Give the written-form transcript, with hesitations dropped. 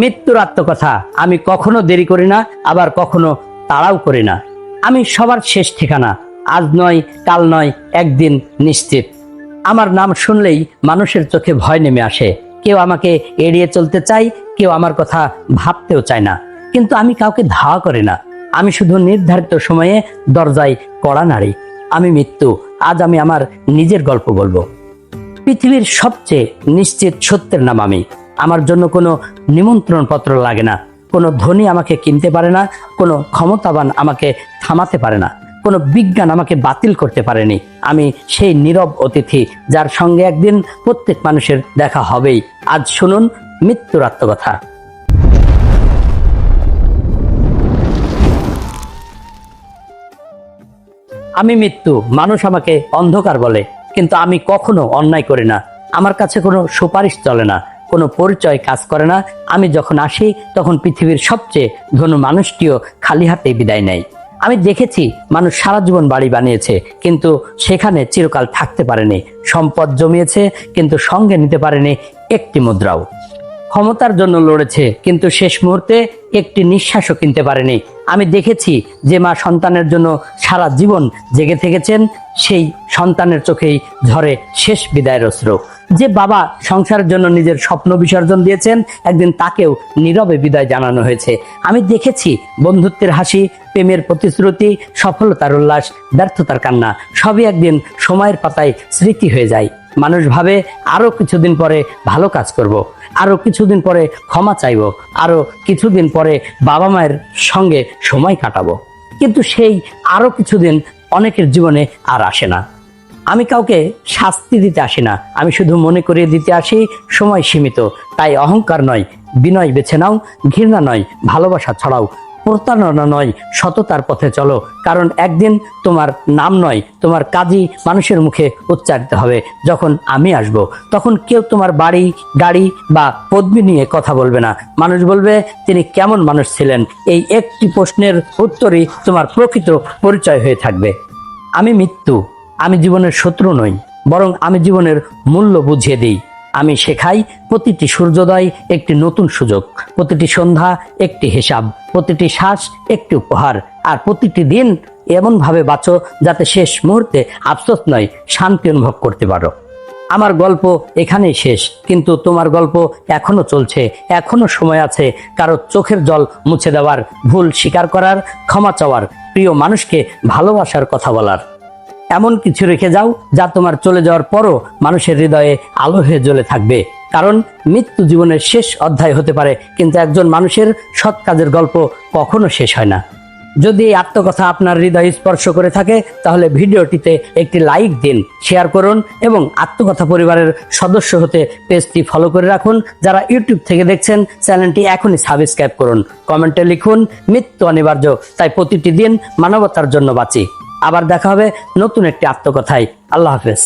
মৃত্যুর আত্মকথা। আমি কখনো দেরি করি না, আবার কখনো তাড়াও করি না। আমি সবার শেষ ঠিকানা। আজ নয়, কাল নয়, একদিন নিশ্চিত। আমার নাম শুনলেই মানুষের চোখে ভয় নেমে আসে। কেউ আমাকে এড়িয়ে চলতে চায়, কেউ আমার কথা ভাবতেও চায় না। কিন্তু আমি কাউকে ধাওয়া করি না। আমি শুধু নির্ধারিত সময়ে দরজায় কড়া নাড়ি। আমি মৃত্যু। আজ আমি আমার নিজের গল্প বলবো। পৃথিবীর সবচেয়ে নিশ্চিত সত্যের নাম আমি। আমার জন্য কোনো নিমন্ত্রণ পত্র লাগে না। কোনো ধনী আমাকে কিনতে পারে না, কোনো ক্ষমতাবান আমাকে থামাতে পারে না, কোনো বিজ্ঞান আমাকে বাতিল করতে পারেনি। আমি সেই নীরব অতিথি যার সঙ্গে একদিন প্রত্যেক মানুষের দেখা হবেই। আজ শুনুন মৃত্যুর আত্মকথা। আমি মৃত্যু। মানুষ আমাকে অন্ধকার বলে, কিন্তু আমি কখনো অন্যায় করি না। আমার কাছে কোনো সুপারিশ চলে না, কোনো পরিচয় কাজ করে না। আমি যখন আসি তখন পৃথিবীর সবচেয়ে ধনী মানুষটিও খালি হাতে বিদায় নেয়। আমি দেখেছি মানুষ সারা জীবন বাড়ি বানিয়েছে, কিন্তু সেখানে চিরকাল থাকতে পারেনি। সম্পদ জমিয়েছে, কিন্তু সঙ্গে নিতে পারেনি একটি মুদ্রাও। ক্ষমতার জন্য লড়েছে, কিন্তু শেষ মুহূর্তে একটি নিঃশ্বাসও কিনতে পারেনি। আমি দেখেছি যে মা সন্তানের জন্য সারা জীবন জেগে থেকেছেন, সেই সন্তানের চোখেই ঝরে শেষ বিদায়ের অশ্রু। যে বাবা সংসারের জন্য নিজের স্বপ্ন বিসর্জন দিয়েছেন, একদিন তাকেও নীরবে বিদায় জানানো হয়েছে। আমি দেখেছি বন্ধুত্বের হাসি, প্রেমের প্রতিশ্রুতি, সফলতার উল্লাস, ব্যর্থতার কান্না সবই একদিন সময়ের পাতায় স্মৃতি হয়ে যায়। মানুষ ভাবে আরো কিছুদিন পরে ভালো কাজ করব, আরো কিছুদিন পরে ক্ষমা চাইব, আরো কিছুদিন পরে বাবা মায়ের সঙ্গে সময় কাটাবো। কিন্তু সেই আরো কিছুদিন অনেকের জীবনে আর আসে না। আমি কাউকে শাস্তি দিতে আসি না, আমি শুধু মনে করিয়ে দিতে আসি সময় সীমিত। তাই অহংকার নয়, বিনয় বেছে নাও। ঘৃণা নয়, ভালোবাসা ছড়াও। প্রতারণা নয়, সততার পথে চলো। কারণ একদিন তোমার নাম নয়, তোমার কাজই মানুষের মুখে উচ্চারিত হবে। যখন আমি আসব, তখন কেউ তোমার বাড়ি, গাড়ি বা পদবি নিয়ে কথা বলবে না। মানুষ বলবে তিনি কেমন মানুষ ছিলেন। এই একটি প্রশ্নের উত্তরই তোমার প্রকৃত পরিচয় হয়ে থাকবে। আমি মৃত্যু। আমি জীবনের শত্রু নই, বরং আমি জীবনের মূল্য বুঝিয়ে দিই। আমি শেখাই প্রতিটি সূর্যোদয় একটি নতুন সুযোগ, প্রতিটি সন্ধ্যা একটি হিসাব, প্রতিটি শ্বাস একটি উপহার, আর প্রতিটি দিন এমনভাবে বাঁচো যাতে শেষ মুহূর্তে আফসোস নয়, শান্তি অনুভব করতে পারো। আমার গল্প এখানেই শেষ, কিন্তু তোমার গল্প এখনো চলছে। এখনো সময় আছে কারো চোখের জল মুছে দেওয়ার, ভুল স্বীকার করার, ক্ষমা চাওয়ার, প্রিয় মানুষকে ভালোবাসার কথা বলার। এমন কিছু রেখে যাও যা তোমার চলে যাওয়ার পরও মানুষের হৃদয়ে আলো হয়ে জ্বলে থাকবে। কারণ মৃত্যু জীবনের শেষ অধ্যায় হতে পারে, কিন্তু একজন মানুষের সৎ কাজের গল্প কখনো শেষ হয় না। যদি এই আত্মকথা আপনার হৃদয় স্পর্শ করে থাকে, তাহলে ভিডিওটিতে একটি লাইক দিন, শেয়ার করুন এবং আত্মকথা পরিবারের সদস্য হতে পেজটি ফলো করে রাখুন। যারা ইউটিউব থেকে দেখছেন, চ্যানেলটি এখনই সাবস্ক্রাইব করুন। কমেন্টে লিখুন মৃত্যু অনিবার্য, তাই প্রতিটি দিন মানবতার জন্য বাঁচি। আবার দেখা হবে নতুন একটি আত্মকথায়। আল্লাহ হাফেজ।